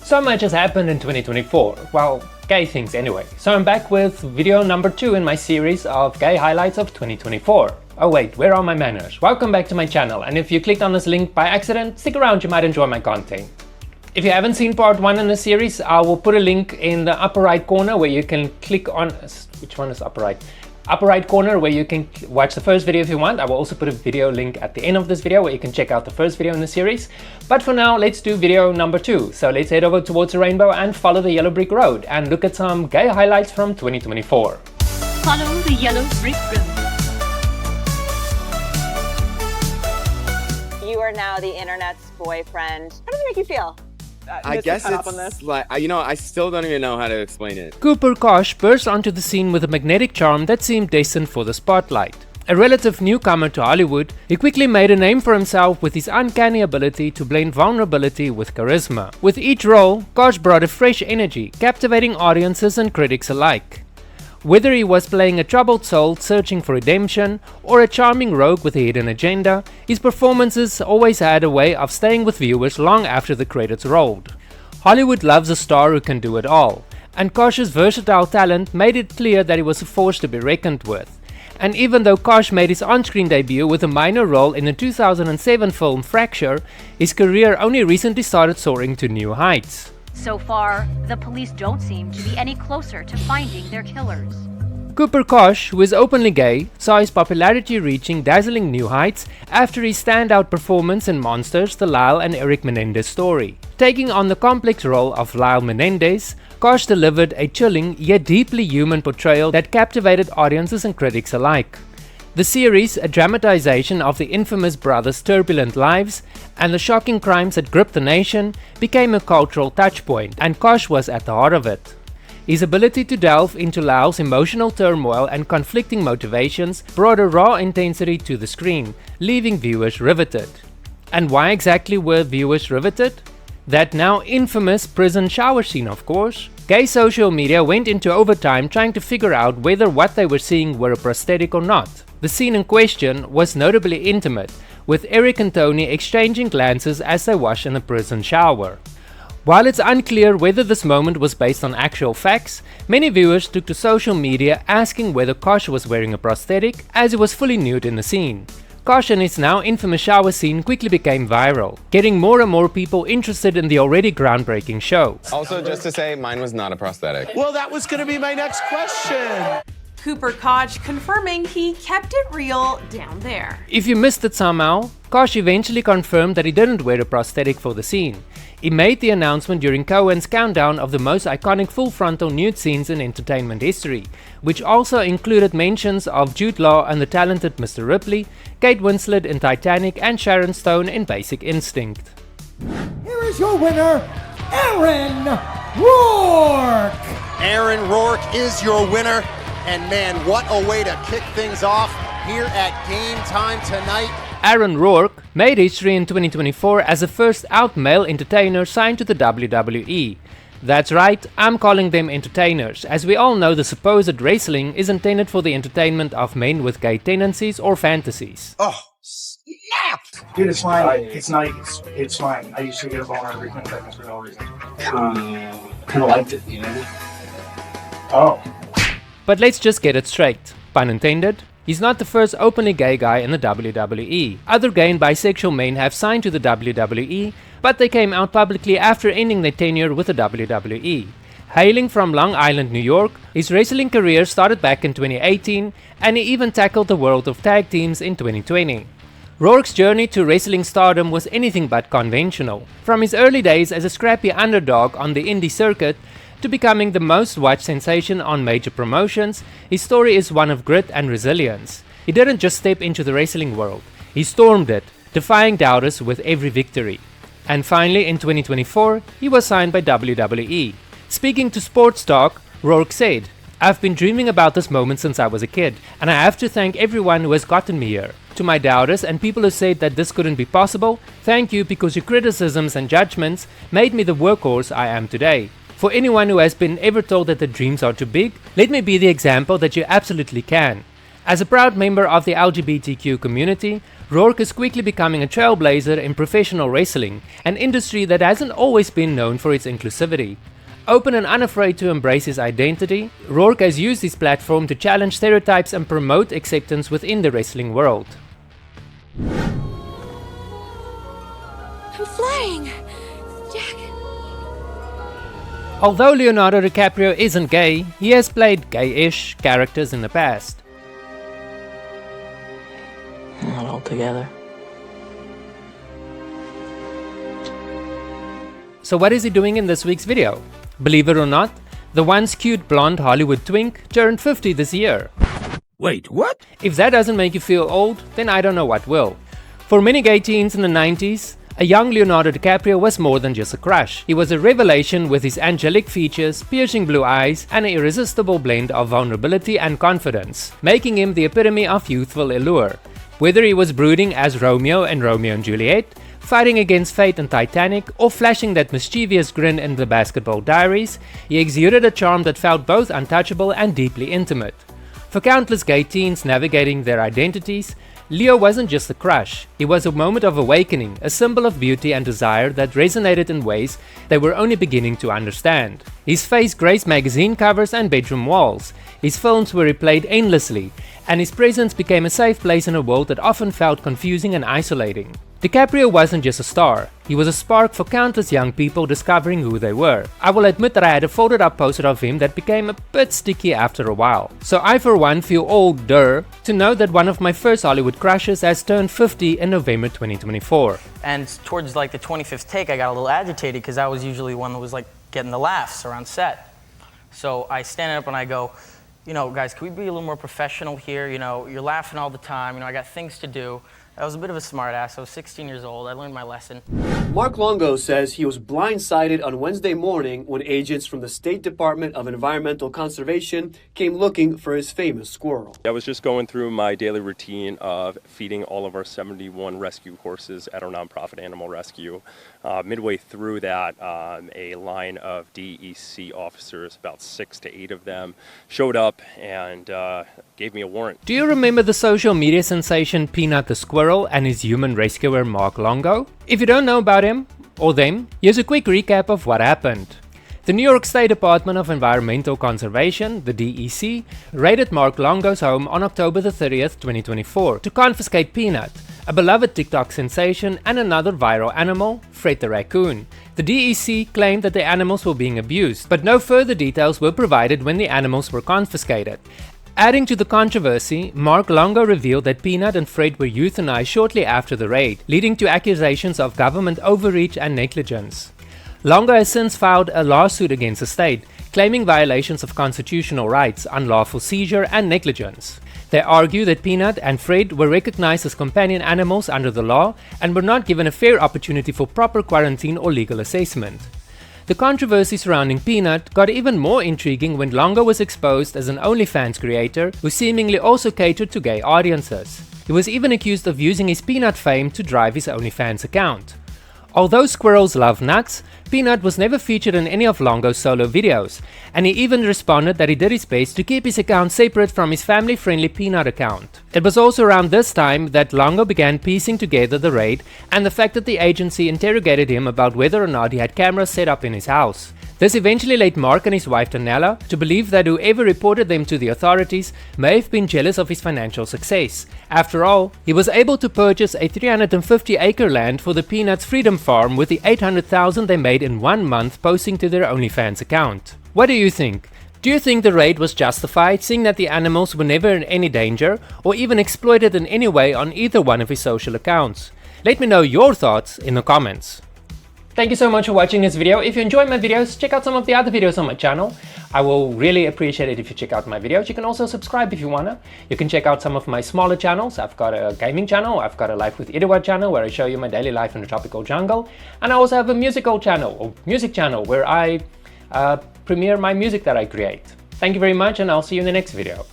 So much has happened in 2024, well, gay things anyway. So I'm back with video number 2 in my series of gay highlights of 2024. Oh wait, where are my manners? Welcome back to my channel, and if you clicked on this link by accident, stick around, you might enjoy my content. If you haven't seen part 1 in the series, I will put a link in the upper right corner where you can click on, which one is upper right? Upper right corner where you can watch the first video if you want. I will also put a video link at the end of this video where you can check out the first video in the series. But for now, let's do video number 2. So let's head over towards the rainbow and follow the yellow brick road and look at some gay highlights from 2024. Follow the yellow brick road. You are now the internet's boyfriend. How does it make you feel? I guess it's like, I still don't even know how to explain it. Cooper Koch burst onto the scene with a magnetic charm that seemed destined for the spotlight. A relative newcomer to Hollywood, he quickly made a name for himself with his uncanny ability to blend vulnerability with charisma. With each role, Koch brought a fresh energy, captivating audiences and critics alike. Whether he was playing a troubled soul searching for redemption or a charming rogue with a hidden agenda, his performances always had a way of staying with viewers long after the credits rolled. Hollywood loves a star who can do it all, and Koch's versatile talent made it clear that he was a force to be reckoned with. And even though Koch made his on-screen debut with a minor role in the 2007 film Fracture, his career only recently started soaring to new heights. So far, the police don't seem to be any closer to finding their killers. Cooper Koch, who is openly gay, saw his popularity reaching dazzling new heights after his standout performance in Monsters, the Lyle and Eric Menendez story. Taking on the complex role of Lyle Menendez, Koch delivered a chilling yet deeply human portrayal that captivated audiences and critics alike. The series, a dramatization of the infamous brothers' turbulent lives and the shocking crimes that gripped the nation, became a cultural touchpoint, and Koch was at the heart of it. His ability to delve into Lyle's emotional turmoil and conflicting motivations brought a raw intensity to the screen, leaving viewers riveted. And why exactly were viewers riveted? That now infamous prison shower scene, of course. Gay social media went into overtime trying to figure out whether what they were seeing were a prosthetic or not. The scene in question was notably intimate, with Eric and Tony exchanging glances as they wash in a prison shower. While it's unclear whether this moment was based on actual facts, many viewers took to social media asking whether Koch was wearing a prosthetic, as he was fully nude in the scene. Koch and his now infamous shower scene quickly became viral, getting more and more people interested in the already groundbreaking show. Also, just to say, mine was not a prosthetic. Well, that was going to be my next question. Cooper Koch confirming he kept it real down there. If you missed it somehow, Koch eventually confirmed that he didn't wear a prosthetic for the scene. He made the announcement during Cohen's countdown of the most iconic full-frontal nude scenes in entertainment history, which also included mentions of Jude Law and the talented Mr. Ripley, Kate Winslet in Titanic, and Sharon Stone in Basic Instinct. Here is your winner, Aaron Rourke! Aaron Rourke is your winner. And man, what a way to kick things off here at Game Time tonight. Aaron Rourke made history in 2024 as the first out male entertainer signed to the WWE. That's right, I'm calling them entertainers, as we all know the supposed wrestling is intended for the entertainment of men with gay tendencies or fantasies. Oh, snap! Dude, it's fine. It's nice. It's fine. I used to get a boner every 10 seconds for no reason. Kind of liked it, you know? Oh. But let's just get it straight, pun intended. He's not the first openly gay guy in the WWE. Other gay and bisexual men have signed to the WWE, but they came out publicly after ending their tenure with the WWE. Hailing from Long Island, New York, his wrestling career started back in 2018, and he even tackled the world of tag teams in 2020. Rourke's journey to wrestling stardom was anything but conventional. From his early days as a scrappy underdog on the indie circuit, to becoming the most watched sensation on major promotions, his story is one of grit and resilience. He didn't just step into the wrestling world, he stormed it, defying doubters with every victory. And finally, in 2024, he was signed by WWE. Speaking to Sports Talk, Rourke said, "I've been dreaming about this moment since I was a kid, and I have to thank everyone who has gotten me here. To my doubters and people who said that this couldn't be possible, thank you, because your criticisms and judgments made me the workhorse I am today. For anyone who has been ever told that their dreams are too big, let me be the example that you absolutely can. As a proud member of the LGBTQ community, Rourke is quickly becoming a trailblazer in professional wrestling, an industry that hasn't always been known for its inclusivity. Open and unafraid to embrace his identity, Rourke has used his platform to challenge stereotypes and promote acceptance within the wrestling world. I'm flying! Jack. Although Leonardo DiCaprio isn't gay, he has played gay-ish characters in the past. Not all together. So what is he doing in this week's video? Believe it or not, the once cute blonde Hollywood twink turned 50 this year. Wait, what? If that doesn't make you feel old, then I don't know what will. For many gay teens in the 90s, a young Leonardo DiCaprio was more than just a crush. He was a revelation with his angelic features, piercing blue eyes, and an irresistible blend of vulnerability and confidence, making him the epitome of youthful allure. Whether he was brooding as Romeo and Juliet, fighting against fate in Titanic, or flashing that mischievous grin in The Basketball Diaries, he exuded a charm that felt both untouchable and deeply intimate. For countless gay teens navigating their identities, Leo wasn't just a crush, he was a moment of awakening, a symbol of beauty and desire that resonated in ways they were only beginning to understand. His face graced magazine covers and bedroom walls, his films were replayed endlessly, and his presence became a safe place in a world that often felt confusing and isolating. DiCaprio wasn't just a star, he was a spark for countless young people discovering who they were. I will admit that I had a folded up poster of him that became a bit sticky after a while. So I for one feel older to know that one of my first Hollywood crushes has turned 50 in November 2024. And towards like the 25th take, I got a little agitated because I was usually the one that was like getting the laughs around set. So I stand up and I go, you know, guys, can we be a little more professional here? You know, you're laughing all the time, you know, I got things to do. I was a bit of a smartass. I was 16 years old. I learned my lesson. Mark Longo says he was blindsided on Wednesday morning when agents from the State Department of Environmental Conservation came looking for his famous squirrel. I was just going through my daily routine of feeding all of our 71 rescue horses at our nonprofit animal rescue. Midway through that, a line of DEC officers, about 6 to 8 of them, showed up and gave me a warrant. Do you remember the social media sensation Peanut the squirrel and his human rescuer Mark Longo? If you don't know about him, or them, here's a quick recap of what happened. The New York State Department of Environmental Conservation, the DEC, raided Mark Longo's home on October the 30th, 2024 to confiscate Peanut, a beloved TikTok sensation, and another viral animal, Fred the raccoon. The DEC claimed that the animals were being abused, but no further details were provided when the animals were confiscated. Adding to the controversy, Mark Longo revealed that Peanut and Fred were euthanized shortly after the raid, leading to accusations of government overreach and negligence. Longo has since filed a lawsuit against the state, claiming violations of constitutional rights, unlawful seizure, and negligence. They argue that Peanut and Fred were recognized as companion animals under the law and were not given a fair opportunity for proper quarantine or legal assessment. The controversy surrounding Peanut got even more intriguing when Longo was exposed as an OnlyFans creator who seemingly also catered to gay audiences. He was even accused of using his Peanut fame to drive his OnlyFans account. Although squirrels love nuts, Peanut was never featured in any of Longo's solo videos, and he even responded that he did his best to keep his account separate from his family-friendly Peanut account. It was also around this time that Longo began piecing together the raid and the fact that the agency interrogated him about whether or not he had cameras set up in his house. This eventually led Mark and his wife Daniela to believe that whoever reported them to the authorities may have been jealous of his financial success. After all, he was able to purchase a 350-acre land for the Peanuts Freedom Farm with the $800,000 they made in 1 month posting to their OnlyFans account. What do you think? Do you think the raid was justified, seeing that the animals were never in any danger or even exploited in any way on either one of his social accounts? Let me know your thoughts in the comments. Thank you so much for watching this video. If you enjoyed my videos, check out some of the other videos on my channel. I will really appreciate it if you check out my videos. You can also subscribe if you wanna. You can check out some of my smaller channels. I've got a gaming channel, I've got a Life with Eduard channel where I show you my daily life in the tropical jungle. And I also have a musical channel, or music channel, where I premiere my music that I create. Thank you very much, and I'll see you in the next video.